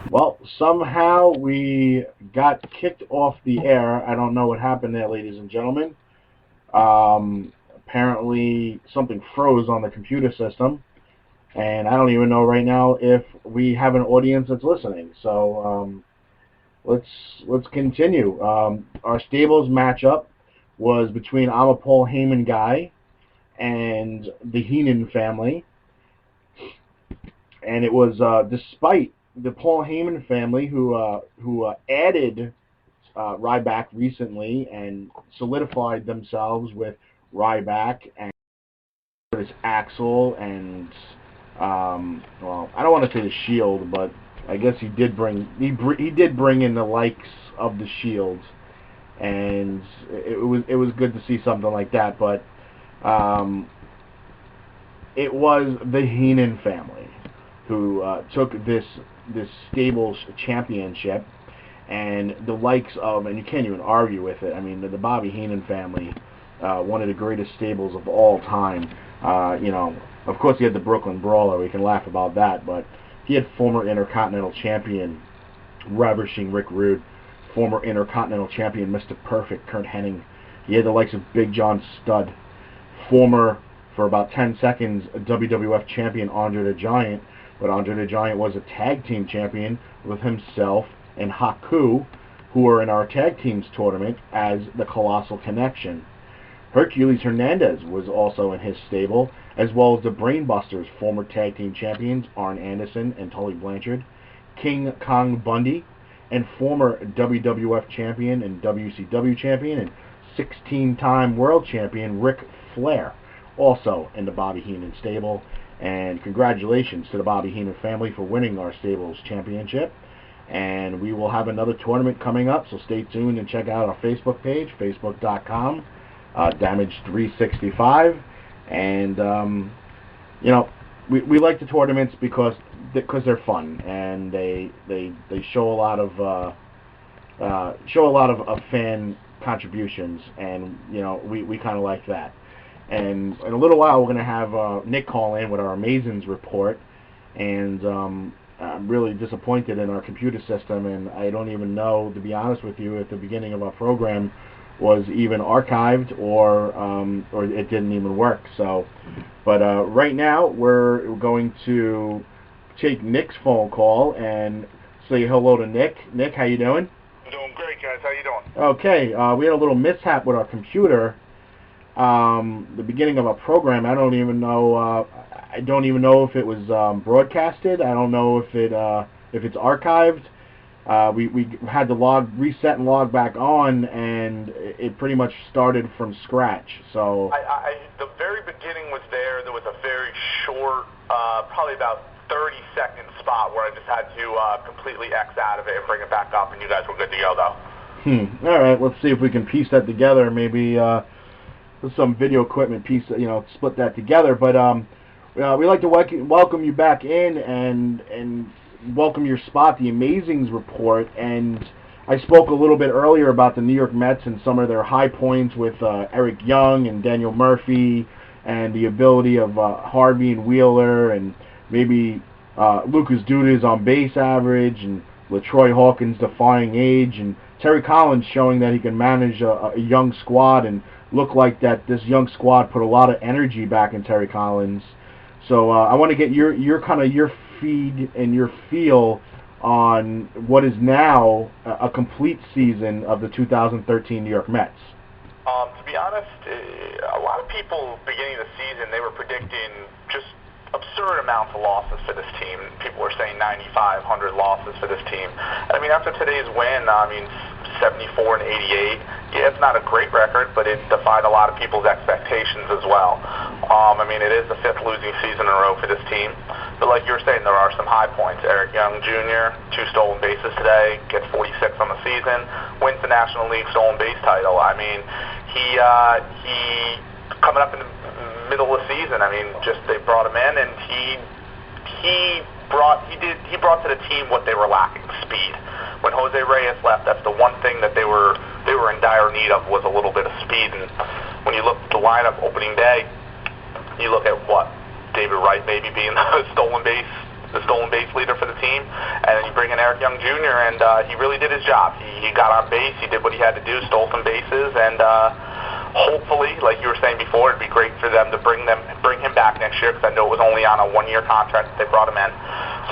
Well, somehow we got kicked off the air. I don't know what happened there, ladies and gentlemen. Apparently, something froze on the computer system, and I don't even know right now if we have an audience that's listening. So let's let's continue. Our stables matchup was between I'm a Paul Heyman guy and the Heenan family, and it was despite the Paul Heyman family who added Ryback recently and solidified themselves with Ryback and this Axel and well, I don't want to say the Shield, but I guess he did bring in the likes of the Shield, and it was good to see something like that. But um, it was the Heenan family who took this stables championship, and the likes of, and you can't even argue with it. I mean, the Bobby Heenan family, one of the greatest stables of all time. Of course, he had the Brooklyn Brawler. We can laugh about that, but he had former Intercontinental Champion Ravishing Rick Rude, former Intercontinental Champion Mr. Perfect Kurt Hennig. He had the likes of Big John Studd, former, for about 10 seconds, WWF Champion Andre the Giant, but Andre the Giant was a tag team champion with himself and Haku, who were in our tag teams tournament as the Colossal Connection. Hercules Hernandez was also in his stable, as well as the Brainbusters, former tag team champions Arn Anderson and Tully Blanchard, King Kong Bundy, and former WWF champion and WCW champion and 16-time world champion Ric Flair, also in the Bobby Heenan stable. And congratulations to the Bobby Heenan family for winning our stables championship. And we will have another tournament coming up, so stay tuned and check out our Facebook page, facebook.com, Damage365. And, we like the tournaments because they're fun, and they show a lot of fan contributions, and, we kind of like that. And in a little while, we're going to have Nick call in with our Amazings report, and I'm really disappointed in our computer system, and I don't even know, to be honest with you, at the beginning of our program was even archived or it didn't even work. So, but right now we're going to take Nick's phone call and say hello to Nick. Nick, how you doing? I'm doing great, guys. How you doing? Okay, we had a little mishap with our computer. The beginning of a program, I don't even know if it was broadcasted. I don't know if it's archived. We had to reset and log back on, and it pretty much started from scratch. So the very beginning was there. There was a very short, probably about 30-second spot where I just had to completely X out of it and bring it back up, and you guys were good to go, though. All right, let's see if we can piece that together. Maybe some video equipment piece, split that together. But we'd like to welcome you back in and welcome your spot, the Amazings report. And I spoke a little bit earlier about the New York Mets and some of their high points with Eric Young and Daniel Murphy, and the ability of Harvey and Wheeler, and maybe Lucas Duda's on base average, and LaTroy Hawkins defying age, and Terry Collins showing that he can manage a young squad and look like that this young squad put a lot of energy back in Terry Collins. So I want to get your kind of your feed and your feel on what is now a complete season of the 2013 New York Mets. To be honest, a lot of people beginning of the season, they were predicting just absurd amounts of losses for this team. People were saying 9,500 losses for this team. I mean, after today's win, 74 and 88. Yeah, it's not a great record, but it defied a lot of people's expectations as well. It is the fifth losing season in a row for this team. But like you were saying, there are some high points. Eric Young Jr., 2 stolen bases today, gets 46 on the season, wins the National League stolen base title. He coming up in the middle of the season. They brought him in, and he brought to the team what they were lacking: speed. When Jose Reyes left, that's the one thing that they were in dire need of, was a little bit of speed. And when you look at the lineup opening day, you look at David Wright maybe being the stolen base leader for the team, and then you bring in Eric Young Jr., and he really did his job. He got on base, he did what he had to do, stole some bases, and hopefully, like you were saying before, it'd be great for them to bring him back next year, because I know it was only on a one-year contract that they brought him in.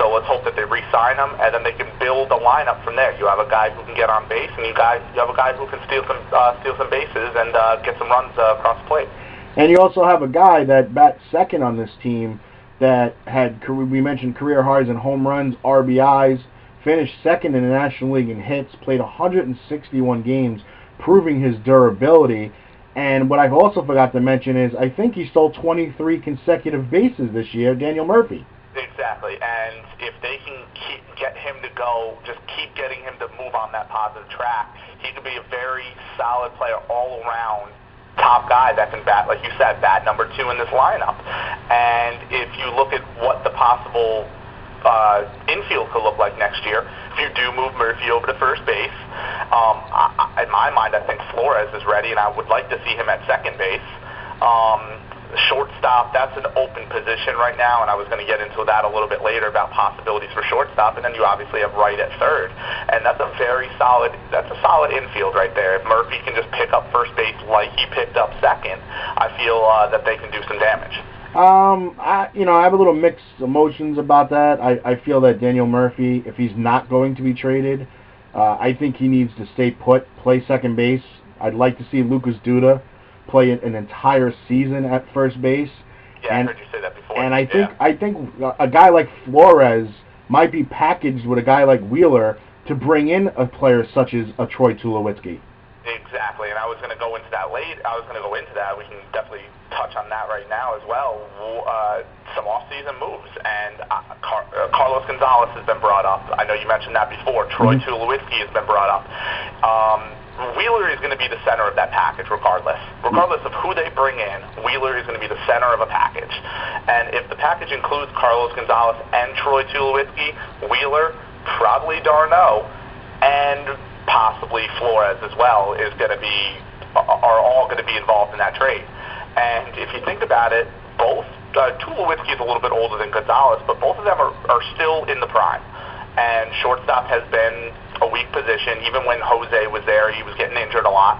So let's hope that they re-sign him, and then they can build a lineup from there. You have a guy who can get on base, and you have a guy who can steal some bases and get some runs across the plate. And you also have a guy that bats second on this team that had, we mentioned, career highs in home runs, RBIs, finished second in the National League in hits, played 161 games, proving his durability. And what I've also forgot to mention is I think he stole 23 consecutive bases this year, Daniel Murphy. Exactly, and if they can get him to go, just keep getting him to move on that positive track, he could be a very solid player all around, top guy that can bat, like you said, bat number 2 in this lineup. And if you look at what the possible infield could look like next year, if you do move Murphy over to first base, in my mind, I think Flores is ready, and I would like to see him at second base. Shortstop, that's an open position right now, and I was going to get into that a little bit later about possibilities for shortstop. And then you obviously have right at third, and that's a solid infield right there. If Murphy can just pick up first base like he picked up second, I feel that they can do some damage. I have a little mixed emotions about that. I feel that Daniel Murphy, if he's not going to be traded, I think he needs to stay put, play second base. I'd like to see Lucas Duda play an entire season at first base. Yeah, I heard you say that before. And I think a guy like Flores might be packaged with a guy like Wheeler to bring in a player such as a Troy Tulowitzki. Exactly, and I was going to go into that late. We can definitely touch on that right now as well. Some off-season moves, and Carlos Gonzalez has been brought up. I know you mentioned that before. Troy Tulowitzki has been brought up. Wheeler is going to be the center of that package regardless. Regardless of who they bring in, Wheeler is going to be the center of a package. And if the package includes Carlos Gonzalez and Troy Tulowitzki, Wheeler, probably d'Arnaud, and possibly Flores as well are all going to be involved in that trade. And if you think about it, both Tulowitzki is a little bit older than Gonzalez, but both of them are still in the prime. And shortstop has been a weak position. Even when Jose was there, he was getting injured a lot.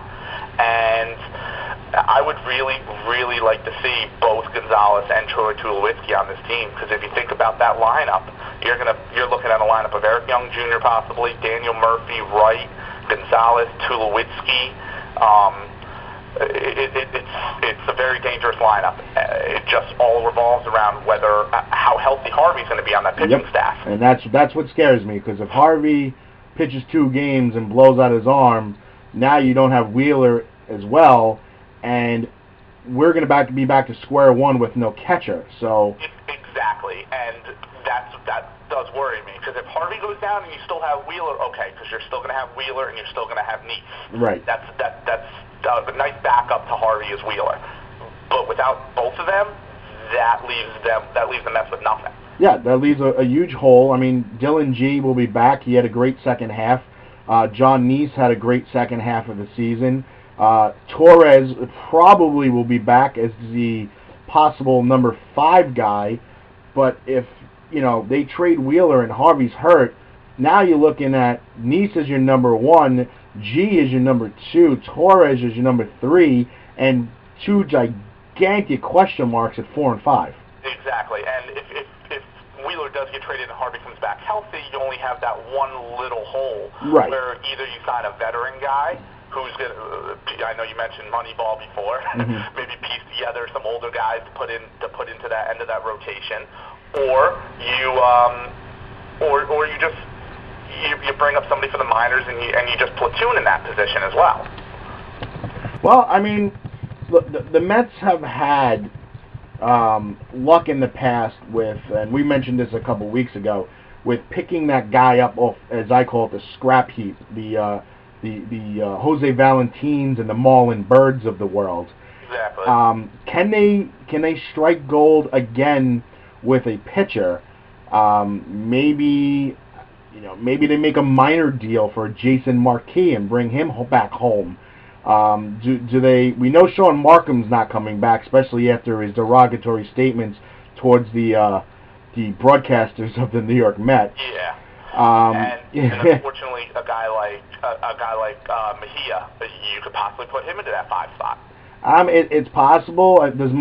And I would really, really like to see both Gonzalez and Troy Tulowitzki on this team, because if you think about that lineup, you're looking at a lineup of Eric Young Jr. possibly, Daniel Murphy, Wright, Gonzalez, Tulowitzki. It's a very dangerous lineup. It just all revolves around how healthy Harvey's going to be on that pitching staff. And that's what scares me, because if Harvey pitches 2 games and blows out his arm, now you don't have Wheeler as well, and we're going to be back to square one with no catcher. So exactly, and that does worry me, because if Harvey goes down and you still have Wheeler, okay, because you're still going to have Wheeler and you're still going to have Neese. Right. That's a nice backup to Harvey is Wheeler, but without both of them, that leaves the Mets with nothing. Yeah, that leaves a huge hole. I mean, Dylan G will be back. He had a great second half. John Neese had a great second half of the season. Torres probably will be back as the possible number 5 guy, but if they trade Wheeler and Harvey's hurt, now you're looking at Neese as your number 1, G is your number 2, Torres is your number 3, and 2 gigantic question marks at 4 and 5. Exactly, and if Wheeler does get traded and Harvey comes back healthy, you only have that one little hole, right, where either you sign a veteran guy who's going to, I know you mentioned Moneyball before, maybe piece together some older guys to put into that end of that rotation, or you bring up somebody from the minors and you just platoon in that position as well. Well, I mean, the Mets have had luck in the past with, and we mentioned this a couple weeks ago, with picking that guy up off, as I call it, the scrap heap, the Jose Valentines and the Marlon Birds of the world. Exactly. Can they strike gold again with a pitcher? Maybe they make a minor deal for Jason Marquis and bring him back home. Do they? We know Sean Markham's not coming back, especially after his derogatory statements towards the broadcasters of the New York Mets. Yeah. And unfortunately, a guy like Mejia, you could possibly put him into that 5 spot. It's possible. Does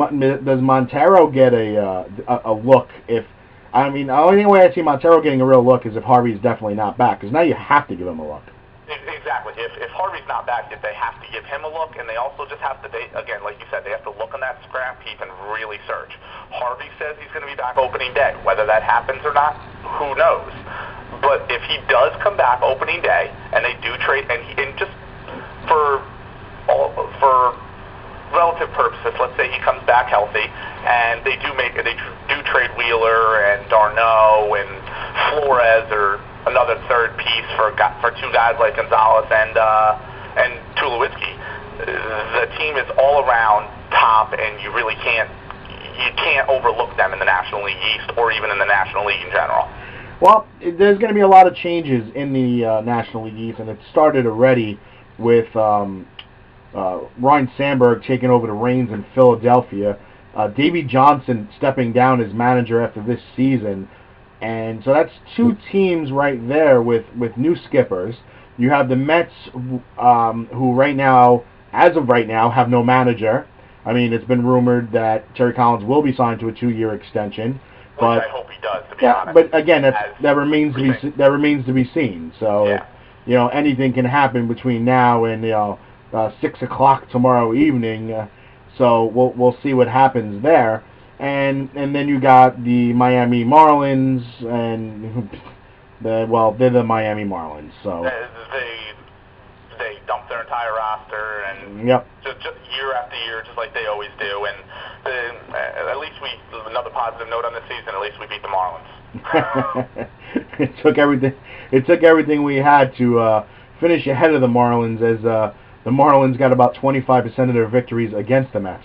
Montero get a look? If I mean, the only way I see Montero getting a real look is if Harvey's definitely not back. Because now you have to give him a look. Exactly. If Harvey's not back, they have to give him a look, and they also just have to, again, like you said, they have to look on that scrap heap and really search. Harvey says he's going to be back opening day. Whether that happens or not, who knows? But if he does come back opening day, and they do trade, and just for relative purposes, let's say he comes back healthy, and they do trade Wheeler and Darno and Flores or another third piece for 2 guys like Gonzalez and Tulowitzki. The team is all around top, and you really can't overlook them in the National League East or even in the National League in general. Well, there's going to be a lot of changes in the National League East, and it started already with Ryan Sandberg taking over the reins in Philadelphia, Davey Johnson stepping down as manager after this season, and so that's 2 teams right there with new skippers. You have the Mets, who right now, as of right now, have no manager. I mean, it's been rumored that Terry Collins will be signed to a 2-year extension. But I hope he does, to be honest. But again, that remains to be seen. So, anything can happen between now and 6 o'clock tomorrow evening. So we'll see what happens there. And then you got the Miami Marlins, and they're the Miami Marlins. So they dump their entire roster and just year after year, just like they always do. And at least another positive note on this season, at least we beat the Marlins. It took everything we had to finish ahead of the Marlins, as the Marlins got about 25% of their victories against the Mets.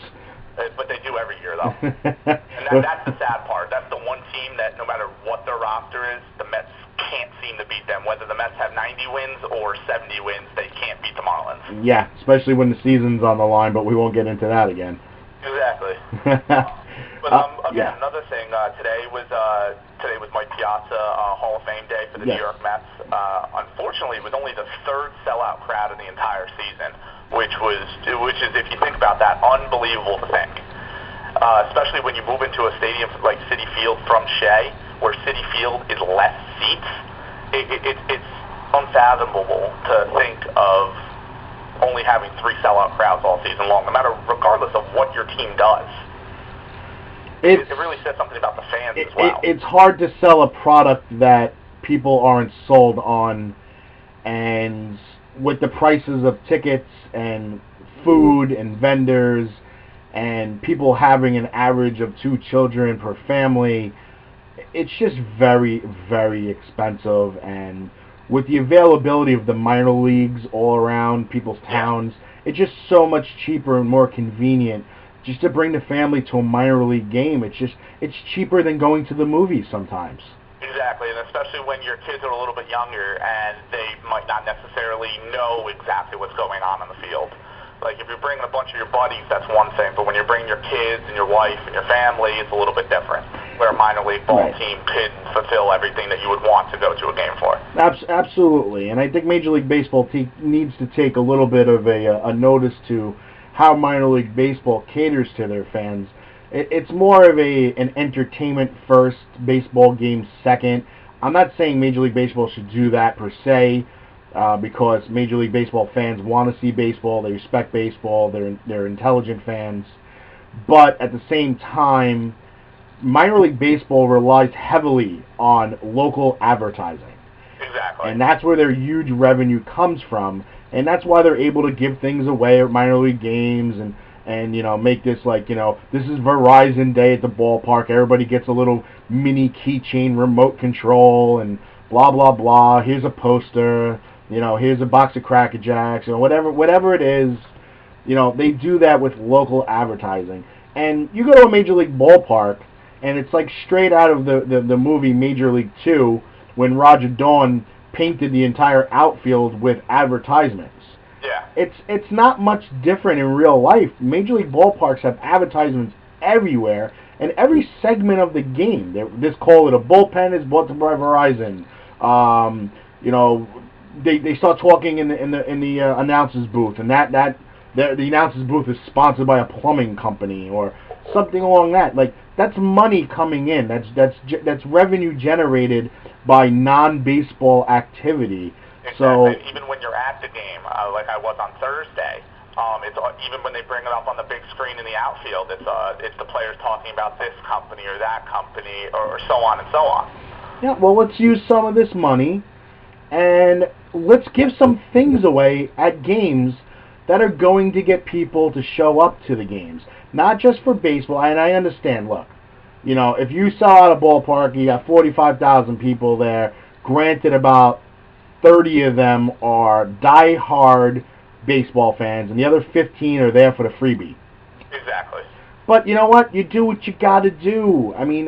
But they do every year, though. And that's the sad part. That's the one team that no matter what their roster is, the Mets can't seem to beat them. Whether the Mets have 90 wins or 70 wins, they can't beat the Marlins. Yeah, especially when the season's on the line, but we won't get into that again. Exactly. Another thing, today was Mike Piazza Hall of Fame Day for the New York Mets. Unfortunately, it was only the 3rd sellout crowd in the entire season, which is, if you think about that, unbelievable to think. Especially when you move into a stadium like Citi Field from Shea, where Citi Field is less seats. It's unfathomable to think of only having 3 sellout crowds all season long, regardless of what your team does. It really says something about the fans as well. It's hard to sell a product that people aren't sold on, and with the prices of tickets and food and vendors and people having an average of 2 children per family, it's just very, very expensive. And with the availability of the minor leagues all around people's towns, it's just so much cheaper and more convenient just to bring the family to a minor league game. It's cheaper than going to the movies sometimes. Exactly, and especially when your kids are a little bit younger and they might not necessarily know exactly what's going on the field. Like, if you're bringing a bunch of your buddies, that's one thing, but when you're bringing your kids and your wife and your family, it's a little bit different, where a minor league ball team could fulfill everything that you would want to go to a game for. Absolutely, and I think Major League Baseball needs to take a little bit of a notice to how minor league baseball caters to their fans. It's more of an entertainment first, baseball game second. I'm not saying Major League Baseball should do that per se, because Major League Baseball fans want to see baseball, they respect baseball, they're intelligent fans. But at the same time, minor league baseball relies heavily on local advertising. Exactly. And that's where their huge revenue comes from. And that's why they're able to give things away at minor league games and make this this is Verizon Day at the ballpark. Everybody gets a little mini keychain remote control and blah, blah, blah. Here's a poster. Here's a box of Cracker Jacks. Whatever it is, they do that with local advertising. And you go to a Major League ballpark, and it's like straight out of the movie Major League 2 when Roger Dawn painted the entire outfield with advertisements. Yeah. It's not much different in real life. Major League ballparks have advertisements everywhere, and every segment of the game. This call it a bullpen is brought to by Verizon. You know, they start talking in the announcers booth, and the announcers booth is sponsored by a plumbing company or something along that. Like, that's money coming in. That's revenue generated by non-baseball activity. Exactly. So even when you're at the game, like I was on Thursday, it's even when they bring it up on the big screen in the outfield, it's the players talking about this company or that company or so on and so on. yeah, well, let's use some of this money and let's give some things away at games that are going to get people to show up to the games. Not just for baseball, and I understand, look, you know, if you sell out a ballpark, you got 45,000 people there, granted about 30 of them are die-hard baseball fans, and the other 15 are there for the freebie. Exactly. But you know what? You do what you got to do. I mean,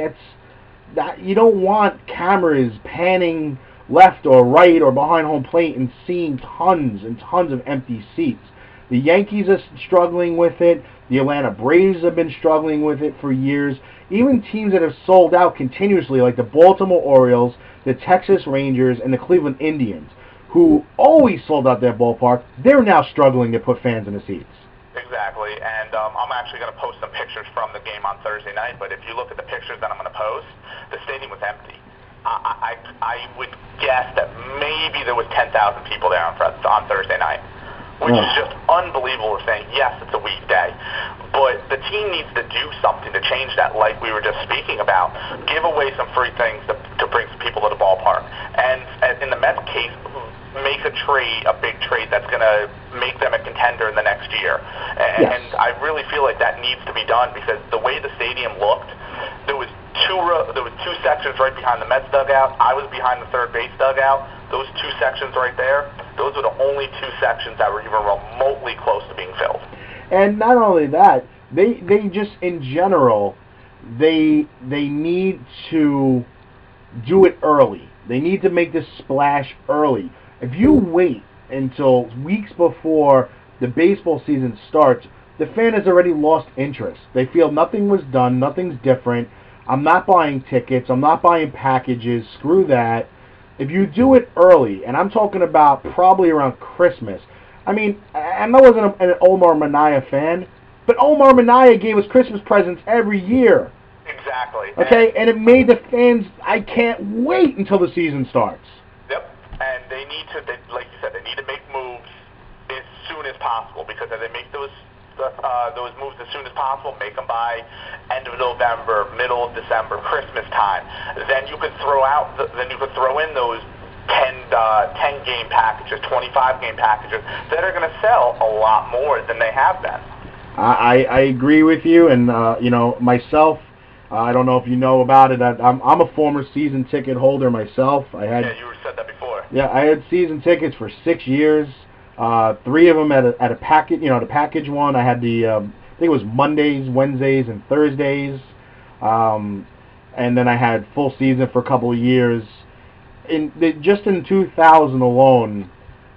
you don't want cameras panning left or right or behind home plate and seeing tons and tons of empty seats. The Yankees are struggling with it. The Atlanta Braves have been struggling with it for years. Even teams that have sold out continuously, like the Baltimore Orioles, the Texas Rangers, and the Cleveland Indians, who always sold out their ballpark, they're now struggling to put fans in the seats. Exactly, and I'm actually going to post some pictures from the game on Thursday night, but if you look at the pictures that I'm going to post, the stadium was empty. I would guess that maybe there was 10,000 people there on Thursday night, which is just unbelievable to saying, yes, it's a weekday. But the team needs to do something to change that, like we were just speaking about. Give away some free things to bring some people to the ballpark. And in the Mets case, make a big trade that's going to make them a contender in the next year. And I really feel like that needs to be done because the way the stadium looked, there was two sections right behind the Mets dugout. I was behind the third base dugout. Those two sections right there, those were the only two sections that were even remotely close to being filled. And not only that, they just in general, they need to do it early. They need to make this splash early. If you wait until weeks before the baseball season starts, the fan has already lost interest. They feel nothing was done, nothing's different. I'm not buying tickets, I'm not buying packages, screw that. If you do it early, and I'm talking about probably around Christmas. I mean, I wasn't an Omar Minaya fan, but Omar Minaya gave us Christmas presents every year. Exactly. Okay, and it made the fans, I can't wait until the season starts. Yep, and they need to, like you said, they need to make moves as soon as possible because if they make those moves as soon as possible, make them by end of November, middle of December, Christmas time. Then you could throw in those 10 game packages, 25 game packages that are going to sell a lot more than they have been. I agree with you, and you know, myself, I don't know if you know about it. I'm a former season ticket holder myself. Yeah, you said that before. Yeah, I had season tickets for 6 years. 3 of them at a package, the package one. I had I think it was Mondays, Wednesdays, and Thursdays. And then I had full season for a couple of years. Just in 2000 alone,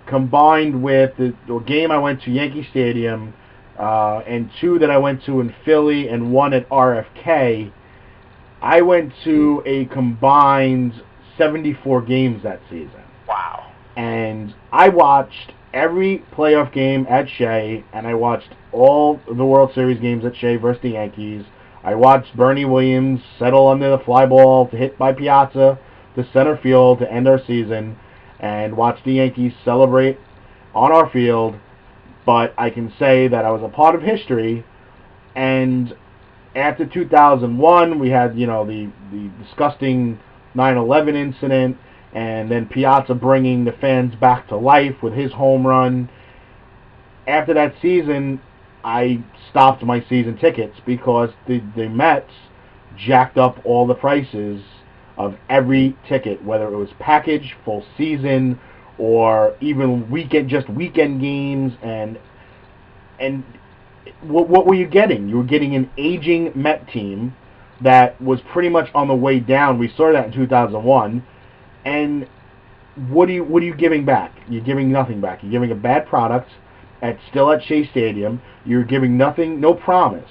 combined with the game I went to Yankee Stadium, and 2 that I went to in Philly and 1 at RFK, I went to a combined 74 games that season. Wow. And I watched every playoff game at Shea, and I watched all the World Series games at Shea versus the Yankees. I watched Bernie Williams settle under the fly ball to hit by Piazza to center field to end our season, and watched the Yankees celebrate on our field. But I can say that I was a part of history, and after 2001, we had, the disgusting 9/11 incident, and then Piazza bringing the fans back to life with his home run. After that season, I stopped my season tickets because the Mets jacked up all the prices of every ticket, whether it was package, full season, or even weekend games. And what were you getting? You were getting an aging Met team that was pretty much on the way down. We saw that in 2001. And what are you giving back? You're giving nothing back. You're giving a bad product still at Shea Stadium. You're giving nothing, no promise.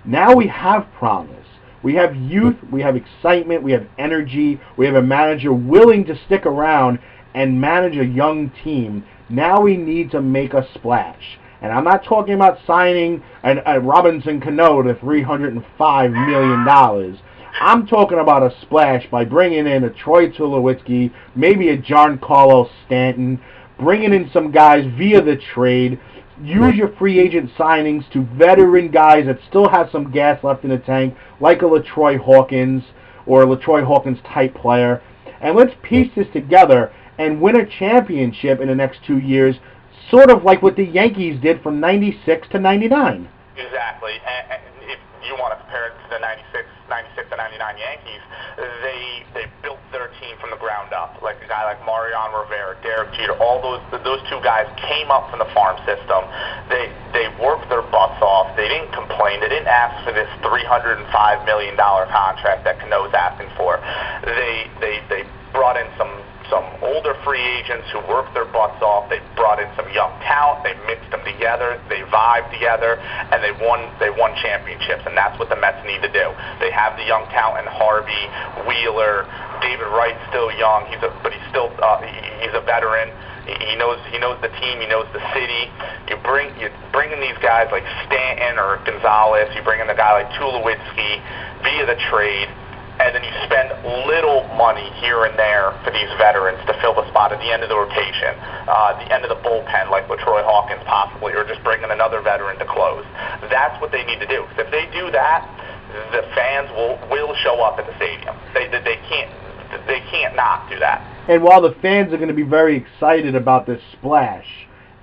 Now we have promise. We have youth, we have excitement, we have energy, we have a manager willing to stick around and manage a young team. Now we need to make a splash. And I'm not talking about signing a Robinson Cano to $305 million. I'm talking about a splash by bringing in a Troy Tulowitzki, maybe a Giancarlo Stanton, bringing in some guys via the trade. Use your free agent signings to veteran guys that still have some gas left in the tank, like a LaTroy Hawkins or a LaTroy Hawkins type player. And let's piece this together and win a championship in the next 2 years, sort of like what the Yankees did from 96 to 99. Exactly. And if you want to compare it to the 96 to 99 Yankees, they built their team from the ground up. Like a guy like Mariano Rivera, Derek Jeter, all those two guys came up from the farm system. They worked their butts off. They didn't complain. They didn't ask for this $305 million contract that Cano's asking for. They brought in some older free agents who worked their butts off. They brought in some young talent. They mixed them together. They vibed together, and they won championships. And that's what the Mets need to do. They have the young talent in Harvey, Wheeler, David Wright's still young. He's a veteran. He knows the team. He knows the city. You bring in these guys like Stanton or Gonzalez. You bring in a guy like Tulowitzki via the trade. And then you spend little money here and there for these veterans to fill the spot at the end of the rotation, the end of the bullpen, like LaTroy Hawkins possibly, or just bringing another veteran to close. That's what they need to do. If they do that, the fans will show up at the stadium. They can't not do that. And while the fans are going to be very excited about this splash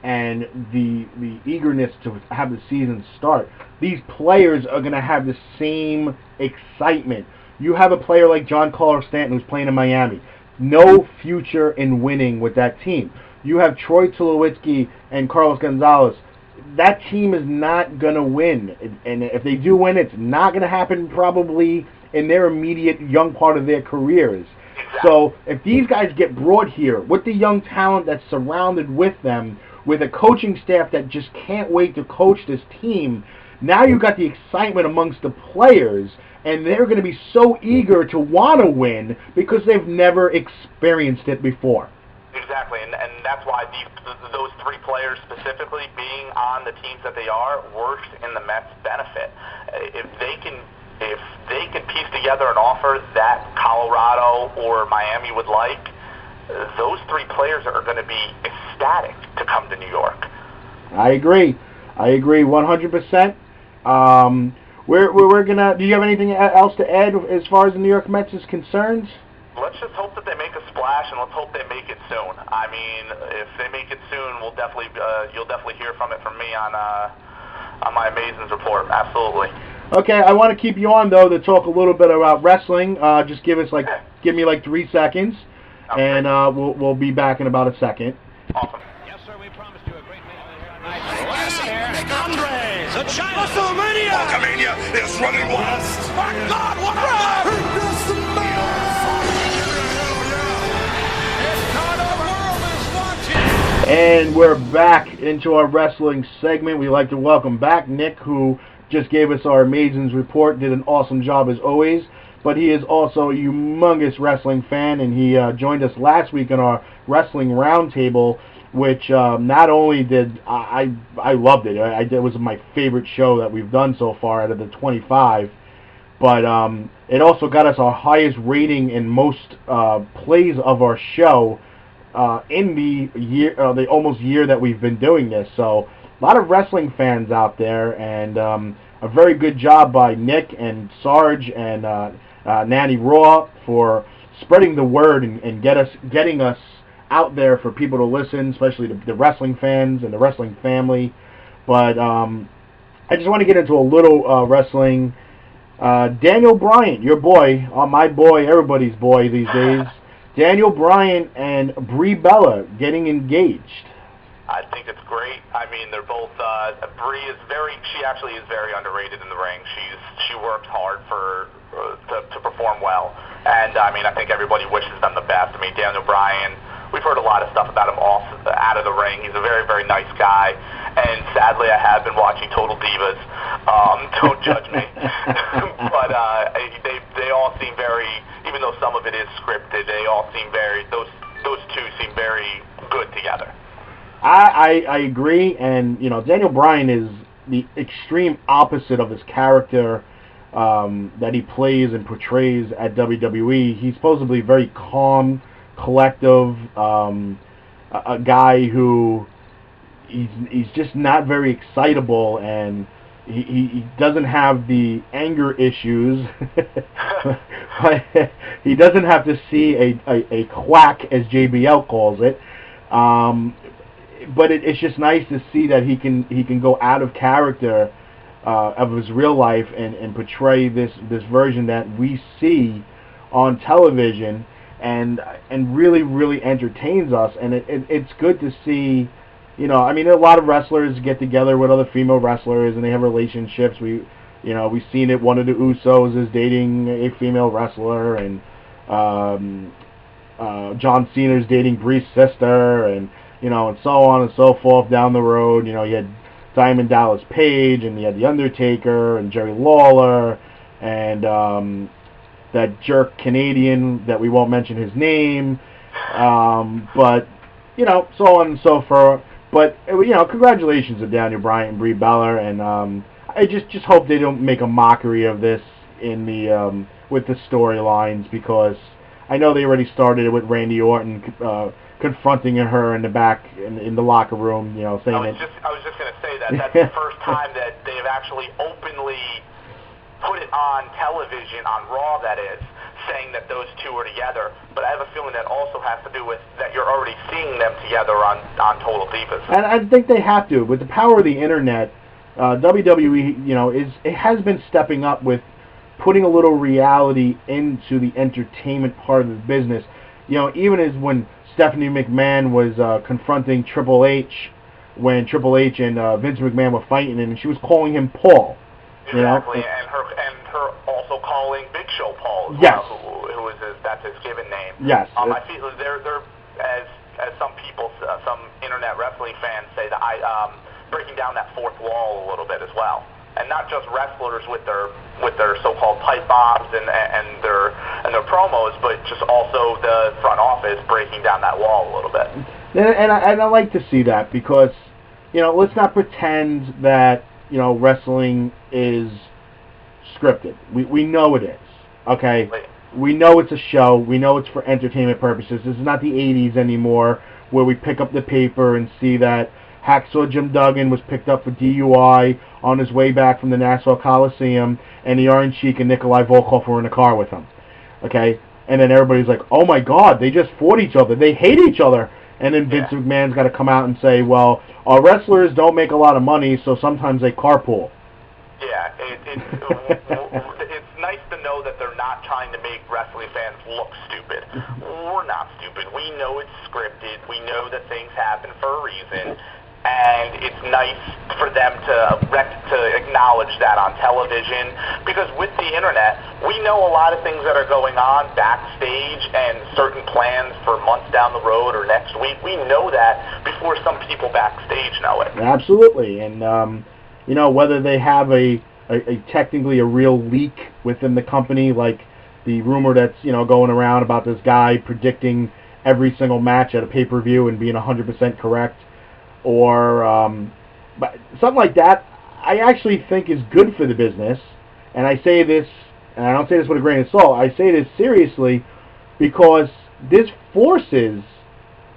and the eagerness to have the season start, these players are going to have the same excitement. You have a player like Giancarlo Stanton who's playing in Miami. No future in winning with that team. You have Troy Tulowitzki and Carlos Gonzalez. That team is not going to win. And if they do win, it's not going to happen probably in their immediate young part of their careers. So if these guys get brought here with the young talent that's surrounded with them, with a coaching staff that just can't wait to coach this team, now you've got the excitement amongst the players, and they're going to be so eager to want to win because they've never experienced it before. Exactly, and that's why those three players specifically being on the teams that they are works in the Mets' benefit. If they can piece together an offer that Colorado or Miami would like, those three players are going to be ecstatic to come to New York. I agree 100%. We're gonna. Do you have anything else to add as far as the New York Mets is concerned? Let's just hope that they make a splash, and let's hope they make it soon. I mean, if they make it soon, you'll definitely hear from me on my Amazins report. Absolutely. Okay, I want to keep you on though to talk a little bit about wrestling. Just give me 3 seconds, and we'll be back in about a second. Awesome. Yes, sir. We promised you a great match tonight. Nick Andres, a China WrestleMania. Hulkamania is running wild. My God, what a And we're back into our wrestling segment. We'd like to welcome back Nick, who just gave us our Amazins report, did an awesome job as always, but he is also a humongous wrestling fan, and he joined us last week on our Wrestling Roundtable, which not only did I loved it. It was my favorite show that we've done so far out of the 25, but it also got us our highest rating in most plays of our show in the year, the almost year that we've been doing this. So a lot of wrestling fans out there, and a very good job by Nick and Sarge and Nanny Raw for spreading the word and getting us out there for people to listen, especially the wrestling fans and the wrestling family. But I just want to get into a little wrestling. Daniel Bryan, your boy, my boy, everybody's boy these days. Daniel Bryan and Brie Bella getting engaged. I think it's great. I mean, they're both. Brie is she actually is very underrated in the ring. She worked hard to perform well, and I mean, I think everybody wishes them the best. I mean, Daniel Bryan we've heard a lot of stuff about him out of the ring. He's a very, very nice guy, and sadly, I have been watching Total Divas. Don't judge me, but they all seem very, even though some of it is scripted, they all seem very, those two seem very good together. I agree, and Daniel Bryan is the extreme opposite of his character that he plays and portrays at WWE. He's supposedly very calm, collective, a guy who he's just not very excitable, and he doesn't have the anger issues. But he doesn't have to see a quack, as JBL calls it. But it's just nice to see that he can go out of character of his real life and portray this version that we see on television, and really, really entertains us. And it's good to see. A lot of wrestlers get together with other female wrestlers and they have relationships. We've seen it. One of the Usos is dating a female wrestler, and John Cena's dating Bree's sister, and and so on and so forth down the road. You had Diamond Dallas Page, and you had The Undertaker, and Jerry Lawler, and that jerk Canadian that we won't mention his name, but so on and so forth. But congratulations to Daniel Bryan and Brie Bella, and I just hope they don't make a mockery of this in the with the storylines, because I know they already started it with Randy Orton confronting her in the back in the locker room, saying I was just going to say that's the first time that they've actually openly put it on television, on Raw, that is, saying that those two are together. But I have a feeling that also has to do with that you're already seeing them together on Total Divas. And I think they have to. With the power of the internet, WWE, it has been stepping up with putting a little reality into the entertainment part of the business. Even as when Stephanie McMahon was confronting Triple H, when Triple H and Vince McMahon were fighting, and she was calling him Paul. Exactly, and her also calling Big Show Paul, yes, who is that's his given name. Yes, I feel they're as some people, some internet wrestling fans say that breaking down that fourth wall a little bit as well, and not just wrestlers with their so-called pipe bombs and their promos, but just also the front office breaking down that wall a little bit. And I like to see that, because let's not pretend that wrestling is scripted. We know it is. Okay? We know it's a show. We know it's for entertainment purposes. This is not the 80s anymore, where we pick up the paper and see that Hacksaw Jim Duggan was picked up for DUI on his way back from the Nassau Coliseum, and the Iron Sheik and Nikolai Volkov were in the car with him. Okay? And then everybody's like, oh my God, they just fought each other. They hate each other. And then Vince McMahon's got to come out and say, well, our wrestlers don't make a lot of money, so sometimes they carpool. Yeah, it's nice to know that they're not trying to make wrestling fans look stupid. We're not stupid. We know it's scripted. We know that things happen for a reason. And it's nice for them to acknowledge that on television, because with the internet, we know a lot of things that are going on backstage and certain plans for months down the road or next week. We know that before some people backstage know it. Absolutely, and whether they have a technically a real leak within the company, like the rumor that's going around about this guy predicting every single match at a pay-per-view and being 100% correct. Or but something like that, I actually think is good for the business. And I say this, and I don't say this with a grain of salt, I say this seriously, because this forces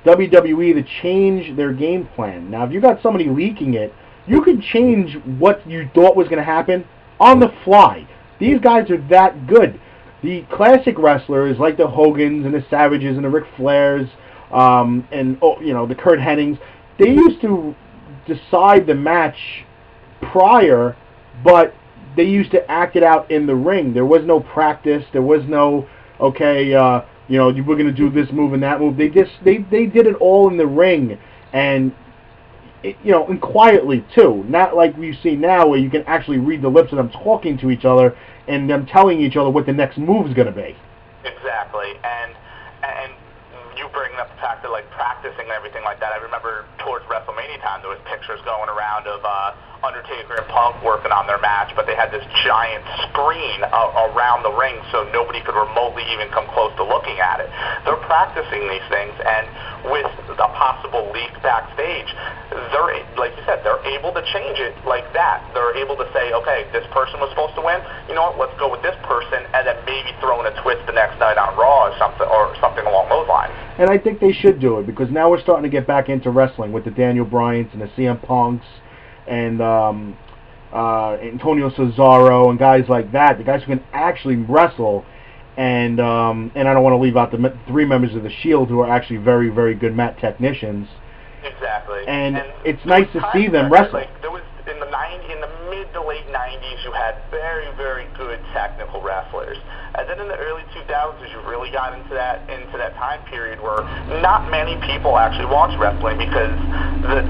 WWE to change their game plan. Now, if you got somebody leaking it, you can change what you thought was going to happen on the fly. These guys are that good. The classic wrestlers, like the Hogans and the Savages and the Ric Flairs, and the Kurt Hennings, they used to decide the match prior, but they used to act it out in the ring. There was no practice. There was no, we're going to do this move and that move. They did it all in the ring, and and quietly too. Not like we see now, where you can actually read the lips of them talking to each other and them telling each other what the next move is going to be. Exactly, and you bringing up the fact that, like, practicing and everything like that, I remember towards WrestleMania time there was pictures going around of Undertaker and Punk working on their match, but they had this giant screen around the ring so nobody could remotely even come close to looking at it. They're practicing these things, and with a possible leak backstage, they're, like you said, they're able to change it like that. They're able to say, okay, this person was supposed to win, you know what, let's go with this person, and then maybe throw in a twist the next night on Raw or something along those lines. And I think they should do it, because now we're starting to get back into wrestling with the Daniel Bryants and the CM Punks and Antonio Cesaro and guys like that, the guys who can actually wrestle. And I don't want to leave out the three members of the Shield who are actually very, very good mat technicians. Exactly. And it's nice to see them wrestle. Like, there was in the mid to late 90s, you had very, very good technical wrestlers. And then in the early 2000s, you really got into that time period where not many people actually watched wrestling because the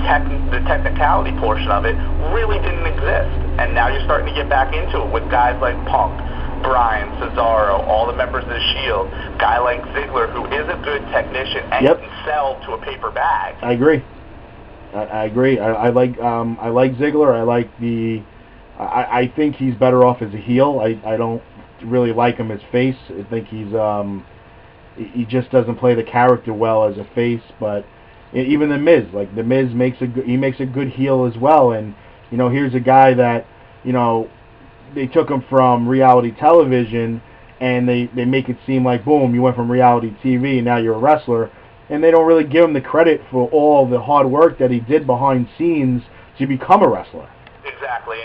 technicality portion of it really didn't exist. And now you're starting to get back into it with guys like Punk, Bryan, Cesaro, all the members of the Shield, guy like Ziggler, who is a good technician and can sell to a paper bag. I agree. I agree. I like Ziggler. I think he's better off as a heel. I don't really like him as face. I think he just doesn't play the character well as a face. But even the Miz, like the Miz makes a good heel as well. And you know, here's a guy that, you know, they took him from reality television, and they make it seem like, boom, you went from reality TV and now you're a wrestler, and they don't really give him the credit for all the hard work that he did behind scenes to become a wrestler. Exactly,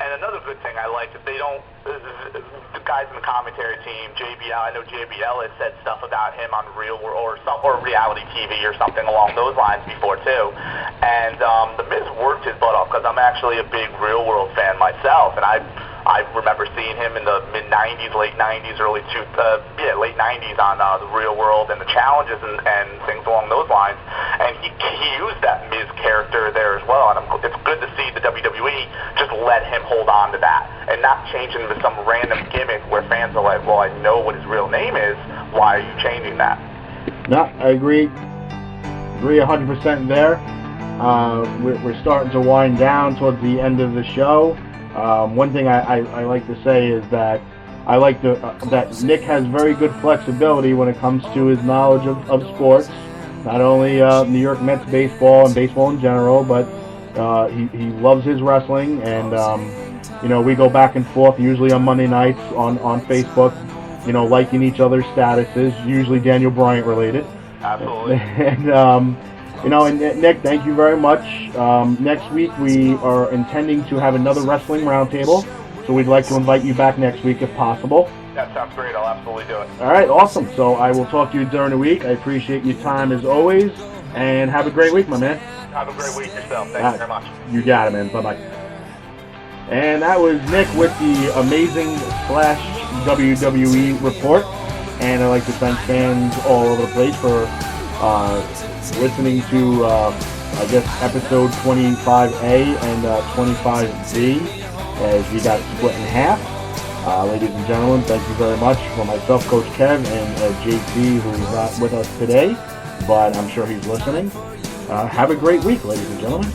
and another good thing I like is they don't, the guys in the commentary team, JBL, I know JBL has said stuff about him on Real World or reality TV or something along those lines before too, and the Miz worked his butt off because I'm actually a big Real World fan myself, and I remember seeing him in the mid-'90s, late '90s, late '90s on the Real World and the challenges and things along those lines. And he used that Miz character there as well. And it's good to see the WWE just let him hold on to that and not change him to some random gimmick where fans are like, well, I know what his real name is. Why are you changing that? No, I agree 100% there. We're starting to wind down towards the end of the show. One thing I like to say is that I like that Nick has very good flexibility when it comes to his knowledge of sports, not only New York Mets baseball and baseball in general, but he loves his wrestling, and you know, we go back and forth usually on Monday nights on Facebook, you know, liking each other's statuses, usually Daniel Bryant related. Absolutely. And you know, and Nick, thank you very much. Next week we are intending to have another wrestling roundtable, so we'd like to invite you back next week if possible. That sounds great. I'll absolutely do it. All right, awesome. So I will talk to you during the week. I appreciate your time as always, and have a great week, my man. Have a great week yourself. Thank you very much. You got it, man. Bye-bye. And that was Nick with the amazing /WWE report, and I'd like to thank fans all over the place for listening to, I guess, episode 25A and 25B, as we got split in half. Ladies and gentlemen, thank you very much for myself, Coach Kev, and JC, who's not with us today, but I'm sure he's listening. Have a great week, ladies and gentlemen.